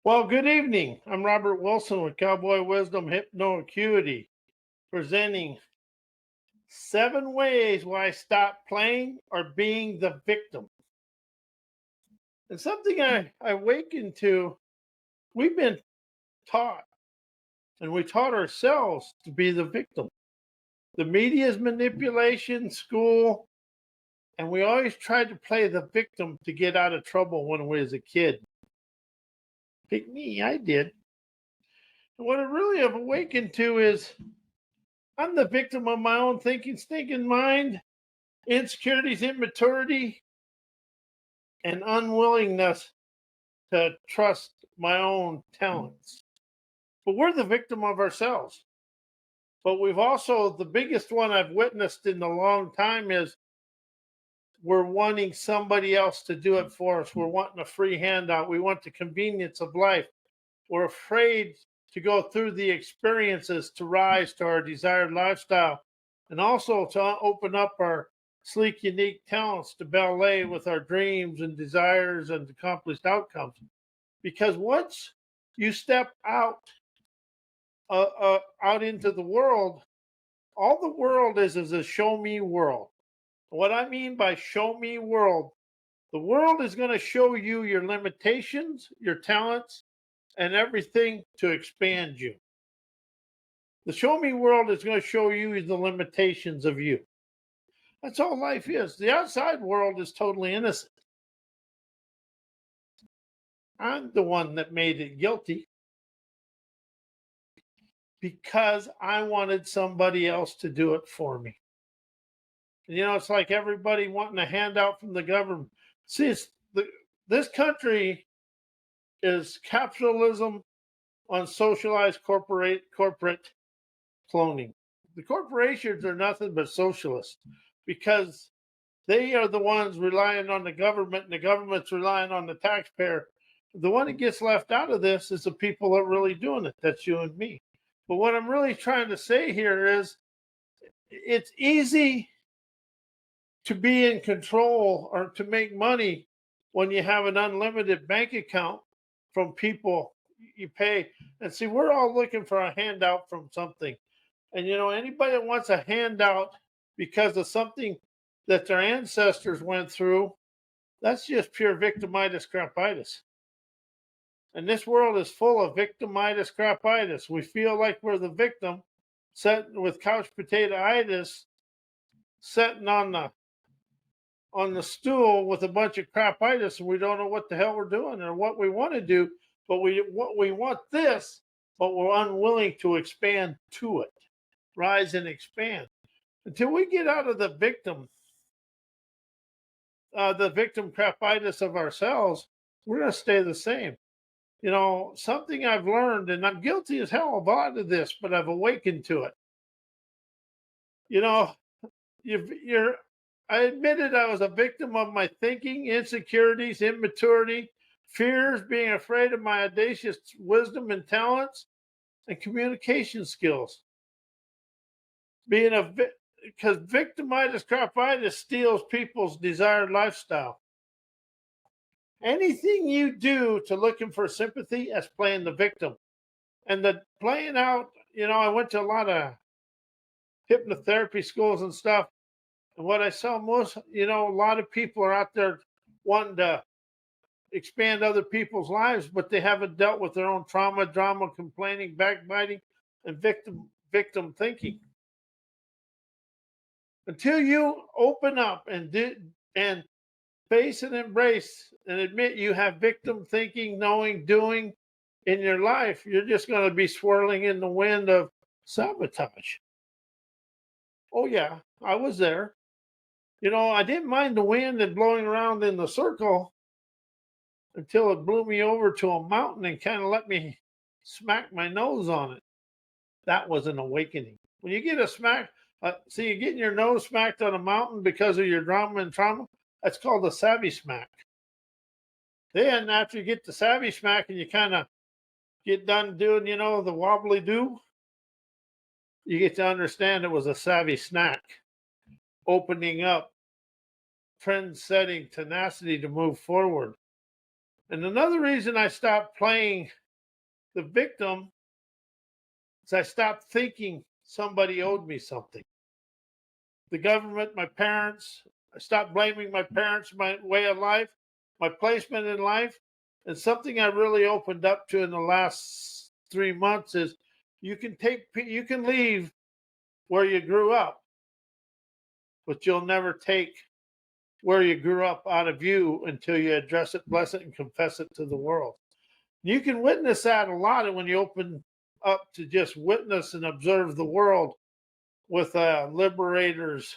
Well, good evening. I'm Robert Wilson with Cowboy Wisdom Hypnoacuity, presenting 7 ways why stop playing or being the victim. And something I awakened to, we've been taught, and we taught ourselves to be the victim. The media's manipulation, school, and we always tried to play the victim to get out of trouble when we was a kid. Pick me, I did. And what I really have awakened to is I'm the victim of my own thinking, stinking mind, insecurities, immaturity, and unwillingness to trust my own talents. But we're the victim of ourselves. But we've also, the biggest one I've witnessed in a long time is we're wanting somebody else to do it for us. We're wanting a free handout. We want the convenience of life. We're afraid to go through the experiences to rise to our desired lifestyle and also to open up our sleek, unique talents to ballet with our dreams and desires and accomplished outcomes. Because once you step out into the world, all the world is a show me world. What I mean by show me world, the world is going to show you your limitations, your talents, and everything to expand you. The show me world is going to show you the limitations of you. That's all life is. The outside world is totally innocent. I'm the one that made it guilty because I wanted somebody else to do it for me. It's like everybody wanting a handout from the government. See, this country is capitalism on socialized corporate cloning. The corporations are nothing but socialists because they are the ones relying on the government and the government's relying on the taxpayer. The one that gets left out of this is the people that are really doing it. That's you and me. But what I'm really trying to say here is it's easy to be in control or to make money when you have an unlimited bank account from people you pay. And see, we're all looking for a handout from something. And anybody that wants a handout because of something that their ancestors went through, that's just pure victimitis crapitis. And this world is full of victimitis crapitis. We feel like we're the victim, sitting with couch potato-itis, sitting on the stool with a bunch of crapitis, and we don't know what the hell we're doing or what we want to do. But we want this, but we're unwilling to expand to it, rise and expand until we get out of the victim crapitis of ourselves. We're going to stay the same. Something I've learned, and I'm guilty as hell of a lot of this, but I've awakened to it. You know, you're I admitted I was a victim of my thinking, insecurities, immaturity, fears, being afraid of my audacious wisdom and talents, and communication skills. Because victimitis crapitis steals people's desired lifestyle. Anything you do to looking for sympathy as playing the victim. And the playing out, I went to a lot of hypnotherapy schools and stuff. And what I saw most, a lot of people are out there wanting to expand other people's lives, but they haven't dealt with their own trauma, drama, complaining, backbiting, and victim thinking. Until you open up and face and embrace and admit you have victim thinking, knowing, doing in your life, you're just going to be swirling in the wind of sabotage. Oh yeah, I was there. I didn't mind the wind and blowing around in the circle until it blew me over to a mountain and kind of let me smack my nose on it. That was an awakening. When you get a smack, you're getting your nose smacked on a mountain because of your drama and trauma. That's called a savvy smack. Then after you get the savvy smack and you kind of get done doing, the wobbly do, you get to understand it was a savvy snack, opening up, trend setting tenacity to move forward. And another reason I stopped playing the victim is I stopped thinking somebody owed me something. The government, my parents, I stopped blaming my parents, my way of life, my placement in life. And something I really opened up to in the last 3 months is you can leave where you grew up, but you'll never take where you grew up out of you until you address it, bless it, and confess it to the world. You can witness that a lot when you open up to just witness and observe the world with a liberator's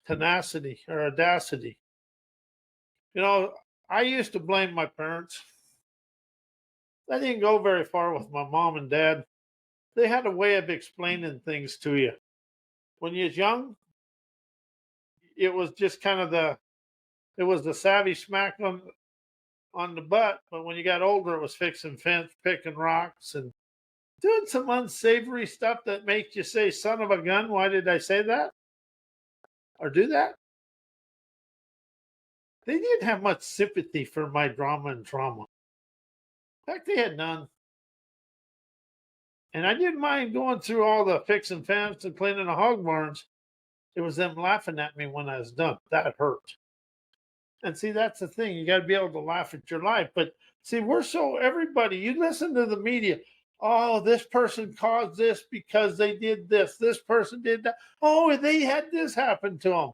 tenacity or audacity. You know, I used to blame my parents. I didn't go very far with my mom and dad. They had a way of explaining things to you. When you was young, it was just kind of it was the savvy smack on the butt. But when you got older, it was fixing fence, picking rocks, and doing some unsavory stuff that makes you say, son of a gun, why did I say that? Or do that? They didn't have much sympathy for my drama and trauma. In fact, they had none. And I didn't mind going through all the fixing fence and cleaning the hog barns. It was them laughing at me when I was done. That hurt. And see, that's the thing. You got to be able to laugh at your life. But see, everybody, you listen to the media. Oh, this person caused this because they did this. This person did that. Oh, they had this happen to them.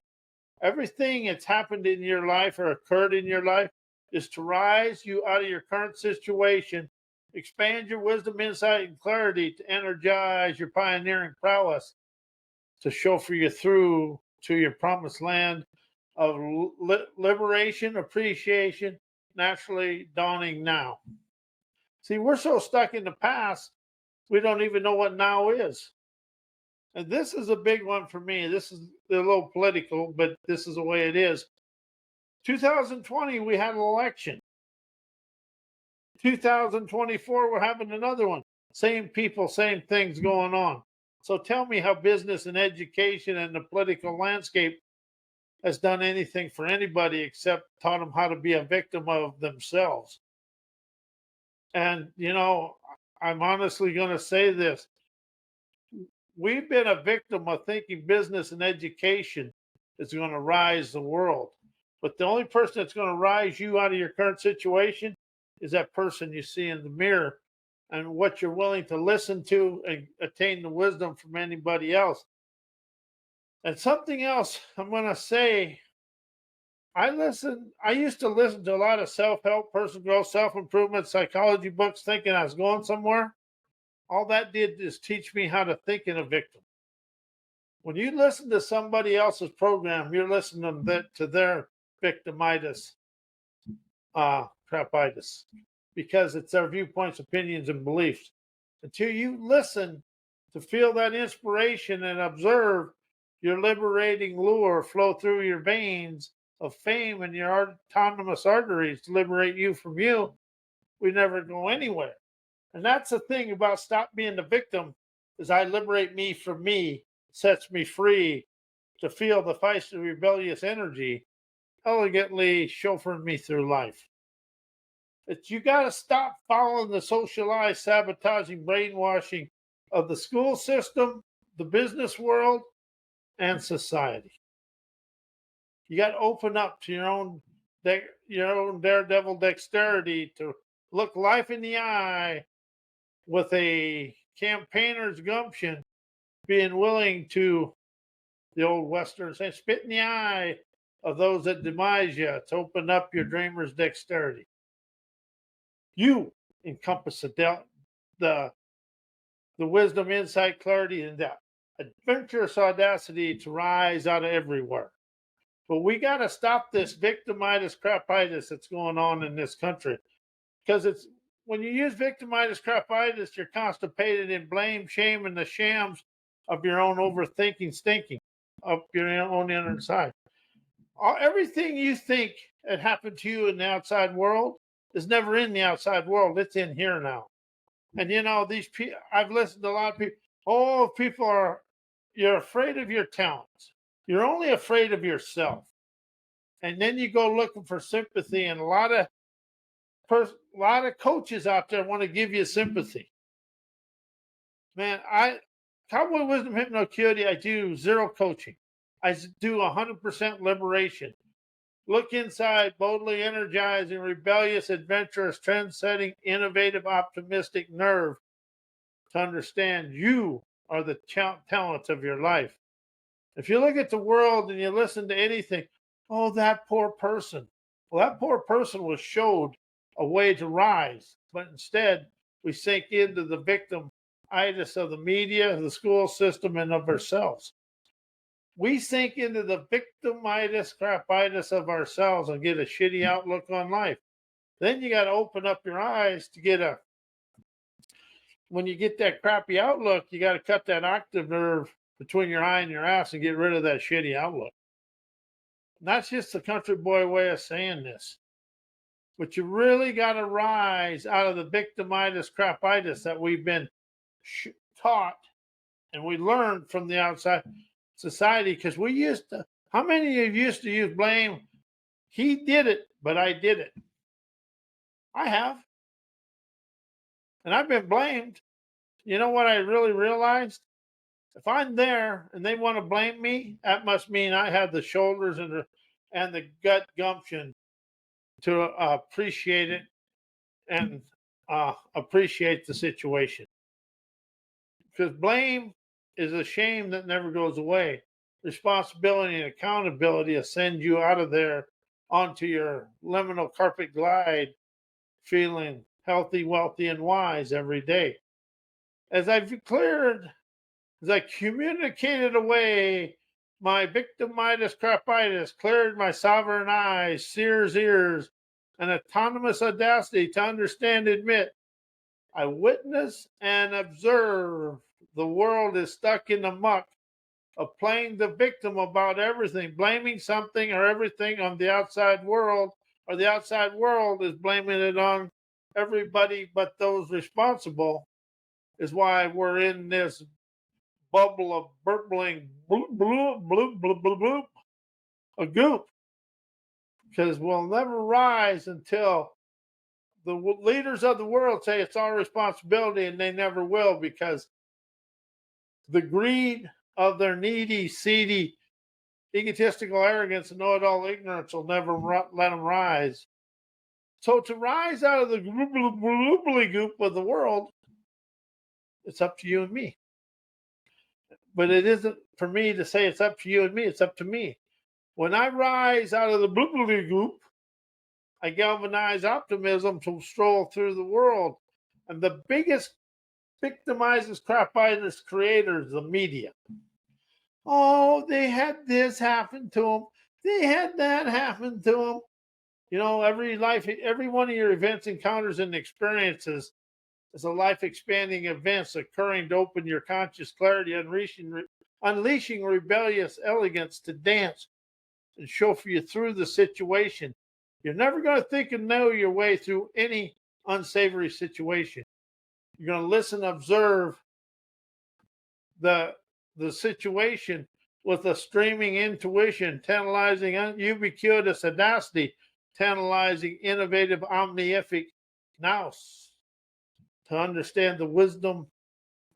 Everything that's happened in your life or occurred in your life is to rise you out of your current situation, expand your wisdom, insight, and clarity to energize your pioneering prowess, to chauffeur you through to your promised land of liberation, appreciation, naturally dawning now. See, we're so stuck in the past, we don't even know what now is. And this is a big one for me. This is a little political, but this is the way it is. 2020, we had an election. 2024, we're having another one. Same people, same things going on. So tell me how business and education and the political landscape has done anything for anybody except taught them how to be a victim of themselves. And, I'm honestly going to say this. We've been a victim of thinking business and education is going to rise the world. But the only person that's going to rise you out of your current situation is that person you see in the mirror and what you're willing to listen to and attain the wisdom from anybody else. And something else I'm going to say, I used to listen to a lot of self-help, personal growth, self-improvement, psychology books thinking I was going somewhere. All that did is teach me how to think in a victim. When you listen to somebody else's program, you're listening to their victimitis, crapitis, because it's their viewpoints, opinions, and beliefs. Until you listen to feel that inspiration and observe your liberating lure flow through your veins of fame and your autonomous arteries to liberate you from you, we never go anywhere. And that's the thing about stop being the victim is I liberate me from me, sets me free to feel the feisty rebellious energy elegantly chauffeuring me through life. It's you got to stop following the socialized sabotaging brainwashing of the school system, the business world, and society. You got to open up to your own daredevil dexterity to look life in the eye with a campaigner's gumption, being willing to, the old Western say, spit in the eye of those that demise you to open up your dreamer's dexterity. You encompass the wisdom, insight, clarity, and that adventurous audacity to rise out of everywhere. But we got to stop this victimitis crapitis that's going on in this country. Because it's when you use victimitis crapitis, you're constipated in blame, shame, and the shams of your own overthinking, stinking up your own inner side. Everything you think had happened to you in the outside world is never in the outside world. It's in here now. And these people, I've listened to a lot of people. Oh, you're afraid of your talents. You're only afraid of yourself. And then you go looking for sympathy, and a lot of lot of coaches out there want to give you sympathy. Man, Cowboy Wisdom Hypnoacuity, I do zero coaching. I do 100% liberation. Look inside, boldly energizing, rebellious, adventurous, trend-setting, innovative, optimistic nerve to understand you are the talent of your life. If you look at the world and you listen to anything, oh, that poor person. Well, that poor person was showed a way to rise, but instead we sink into the victimitis of the media, the school system, and of ourselves. We sink into the victimitis, crapitis of ourselves and get a shitty outlook on life. Then you got to open up your eyes to when you get that crappy outlook, you got to cut that octave nerve between your eye and your ass and get rid of that shitty outlook. And that's just the country boy way of saying this. But you really got to rise out of the victimitis, crapitis that we've been taught and we learned from the outside society, because we used to, how many of you used to use blame? He did it, but I did it. I have. And I've been blamed. You know what I really realized? If I'm there and they want to blame me, that must mean I have the shoulders and the gut gumption to appreciate it and appreciate the situation. Because blame is a shame that never goes away. Responsibility and accountability will send you out of there onto your liminal carpet glide, feeling healthy, wealthy, and wise every day. As I communicated away my victimitis, crapitis, cleared my sovereign eyes, seer's ears, and autonomous audacity to understand, admit, I witness and observe the world is stuck in the muck of playing the victim about everything, blaming something or everything on the outside world, or the outside world is blaming it on everybody but those responsible, is why we're in this bubble of burbling bloop, bloop, bloop, bloop, bloop, bloop, a goop. Because we'll never rise until the leaders of the world say it's our responsibility, and they never will, because the greed of their needy, seedy, egotistical arrogance and know-it-all ignorance will never let them rise. So to rise out of the gloobly goop of the world, it's up to you and me. But it isn't for me to say it's up to you and me. It's up to me. When I rise out of the bloobly goop, I galvanize optimism to stroll through the world. And the biggest victimizes, crapitis creators, the media. Oh, they had this happen to them. They had that happen to them. You know, every one of your events, encounters, and experiences is a life-expanding events occurring to open your conscious clarity, unleashing rebellious elegance to dance and chauffeur you through the situation. You're never going to think and know your way through any unsavory situation. You're going to listen, observe the situation with a streaming intuition, tantalizing ubiquitous audacity, tantalizing innovative omnific nous, to understand the wisdom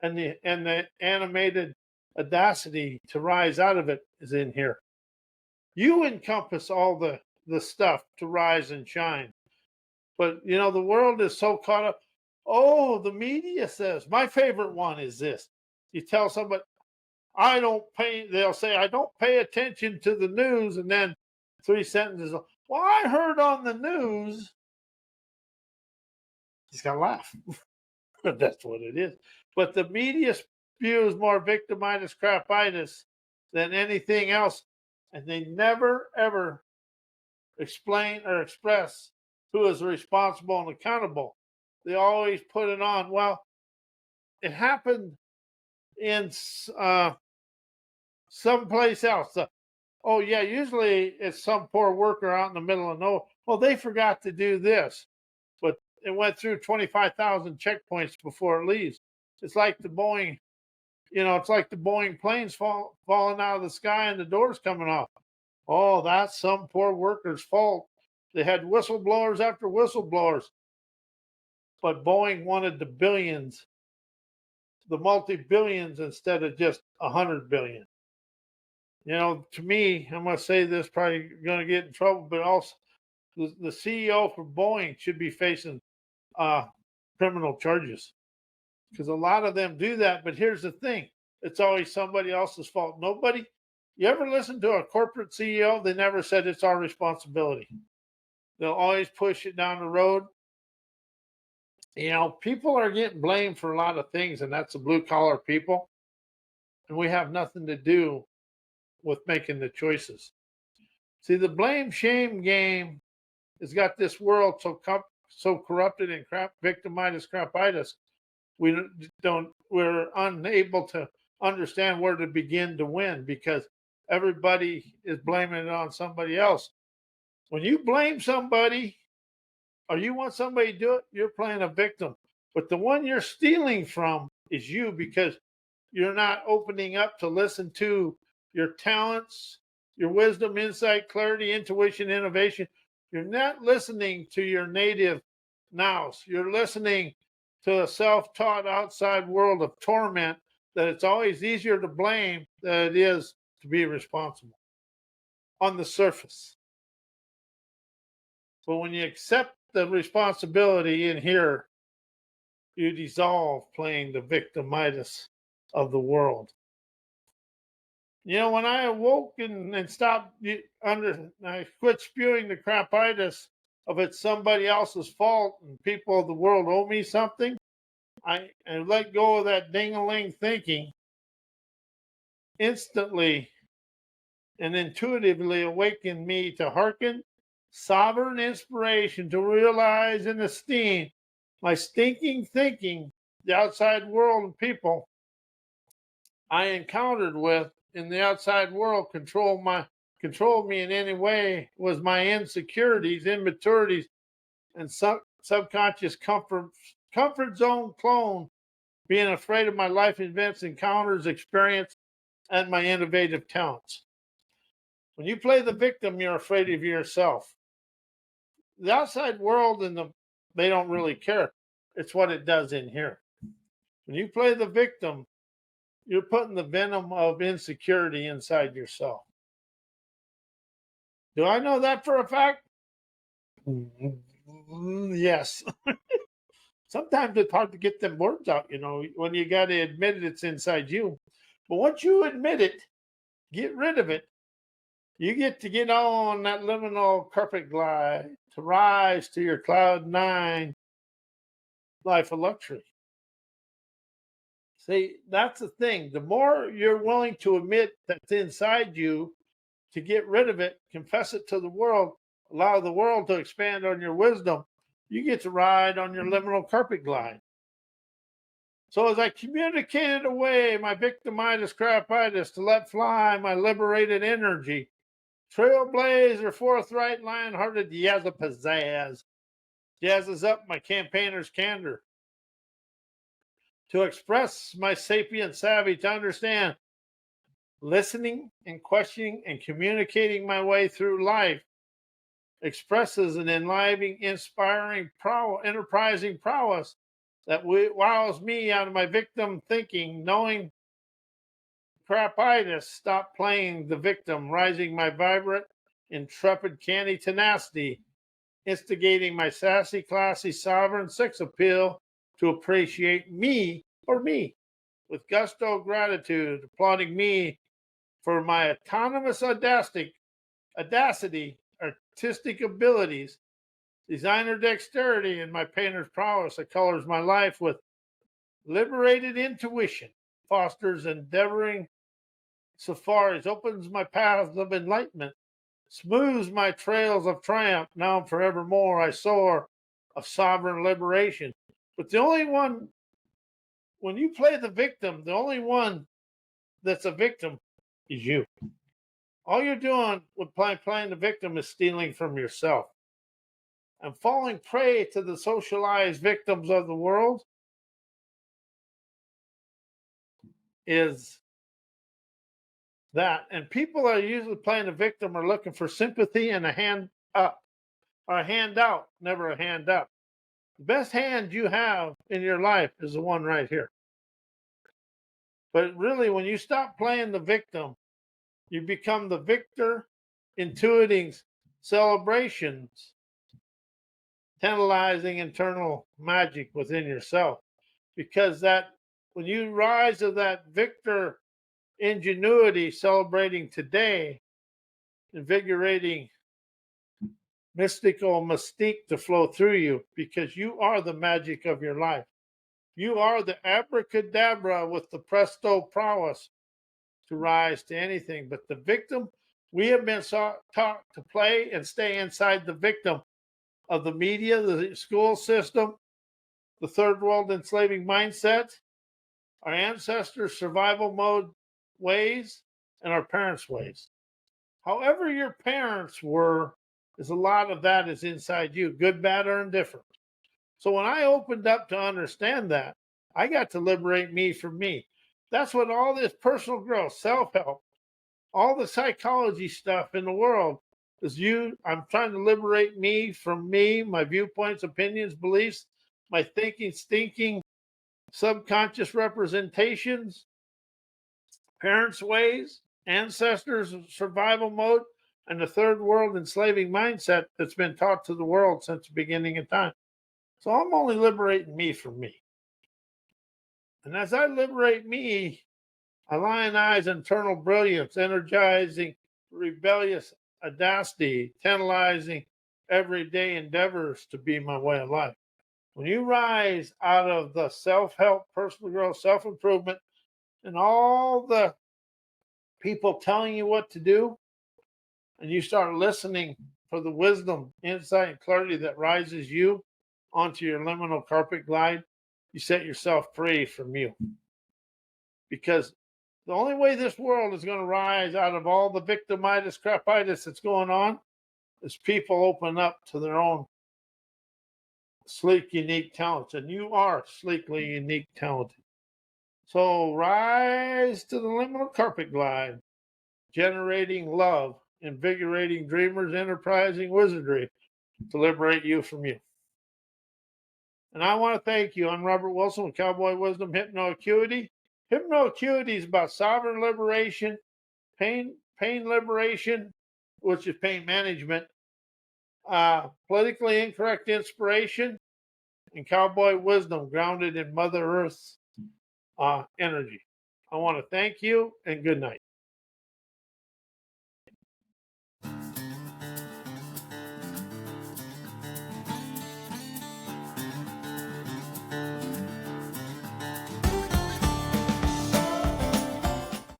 and the animated audacity to rise out of it is in here. You encompass all the stuff to rise and shine. But, you know, the world is so caught up. Oh, the media says, my favorite one is this. You tell somebody, they'll say, I don't pay attention to the news. And then 3 sentences, well, I heard on the news. He's going to laugh. That's what it is. But the media spews more victimitis, crapitis than anything else. And they never, ever explain or express who is responsible and accountable. They always put it on. Well, it happened in someplace else. Oh, yeah, usually it's some poor worker out in the middle of nowhere. Well, they forgot to do this, but it went through 25,000 checkpoints before it leaves. It's like the Boeing, it's like the Boeing planes falling out of the sky and the doors coming off. Oh, that's some poor worker's fault. They had whistleblowers after whistleblowers. but Boeing wanted the billions, the multi-billions instead of just 100 billion. To me, I'm going to say this, probably going to get in trouble, but also the CEO for Boeing should be facing uh, criminal charges because a lot of them do that. But here's the thing, it's always somebody else's fault. Nobody, you ever listen to a corporate CEO? They never said it's our responsibility. They'll always push it down the road. People are getting blamed for a lot of things, and that's the blue collar people. And we have nothing to do with making the choices. See, the blame shame game has got this world so corrupted and victimitis crapitis. We're unable to understand where to begin to win because everybody is blaming it on somebody else. When you blame somebody or you want somebody to do it, you're playing a victim. But the one you're stealing from is you because you're not opening up to listen to your talents, your wisdom, insight, clarity, intuition, innovation. You're not listening to your native nows. You're listening to a self-taught outside world of torment that it's always easier to blame than it is to be responsible on the surface. But when you accept the responsibility in here, you dissolve playing the victimitis of the world. When I awoke and stopped I quit spewing the crapitis of it's somebody else's fault and people of the world owe me something, I let go of that ding-a-ling thinking. Instantly and intuitively awakened me to hearken sovereign inspiration to realize and esteem my stinking thinking, the outside world and people I encountered with in the outside world controlled me in any way was my insecurities, immaturities, and subconscious comfort zone clone, being afraid of my life events, encounters, experience, and my innovative talents. When you play the victim, you're afraid of yourself. The outside world they don't really care. It's what it does in here. When you play the victim, you're putting the venom of insecurity inside yourself. Do I know that for a fact? Yes. Sometimes it's hard to get them words out, when you got to admit it's inside you. But once you admit it, get rid of it, you get to get on that liminal carpet glide to rise to your cloud nine life of luxury. See, that's the thing. The more you're willing to admit that's inside you, to get rid of it, confess it to the world, allow the world to expand on your wisdom, you get to ride on your liminal carpet glide. So as I communicated away my victimitis, crapitis to let fly my liberated energy, trailblazer, forthright, lion-hearted, yazza pizzazz, jazzes up my campaigner's candor. To express my sapient savvy, to understand, listening and questioning and communicating my way through life expresses an enlivening, inspiring, enterprising prowess that wows me out of my victim thinking, knowing crapitis, stop playing the victim, rising my vibrant, intrepid, canny tenacity, instigating my sassy, classy, sovereign sex appeal to appreciate me or me with gusto gratitude, applauding me for my autonomous audacity, artistic abilities, designer dexterity, and my painter's prowess that colors my life with liberated intuition, fosters endeavoring safaris, opens my paths of enlightenment, smooths my trails of triumph. Now and forevermore I soar of sovereign liberation. But the only one, when you play the victim, the only one that's a victim is you. All you're doing with playing the victim is stealing from yourself. And falling prey to the socialized victims of the world is that. And people that are usually playing the victim are looking for sympathy and a hand up, or a handout, never a hand up. The best hand you have in your life is the one right here. But really, when you stop playing the victim, you become the victor, intuiting celebrations, tantalizing internal magic within yourself. Because that when you rise to that victor ingenuity, celebrating today, invigorating mystical mystique to flow through you, because you are the magic of your life. You are the abracadabra with the presto prowess to rise to anything. But the victim, we have been taught to play and stay inside the victim of the media, the school system, the third world enslaving mindset, our ancestors' survival mode ways, and our parents' ways. However, your parents were, is a lot of that is inside you, good, bad, or indifferent. So when I opened up to understand that, I got to liberate me from me. That's what all this personal growth, self help, all the psychology stuff in the world is you. I'm trying to liberate me from me, my viewpoints, opinions, beliefs, my thinking, stinking, subconscious representations, parents' ways, ancestors' survival mode, and the third world enslaving mindset that's been taught to the world since the beginning of time. So I'm only liberating me from me. And as I liberate me, I lionize internal brilliance, energizing rebellious audacity, tantalizing everyday endeavors to be my way of life. When you rise out of the self help, personal growth, self improvement, and all the people telling you what to do, and you start listening for the wisdom, insight, and clarity that rises you onto your liminal carpet glide, you set yourself free from you. Because the only way this world is going to rise out of all the victimitis, crapitis that's going on is people open up to their own sleek, unique talents. And you are sleekly unique, talented. So rise to the liminal carpet glide, generating love, invigorating dreamers, enterprising wizardry to liberate you from you. And I want to thank you. I'm Robert Wilson with Cowboy Wisdom Hypnoacuity. Hypnoacuity is about sovereign liberation, pain liberation, which is pain management, politically incorrect inspiration, and cowboy wisdom grounded in Mother Earth's energy. I want to thank you and good night.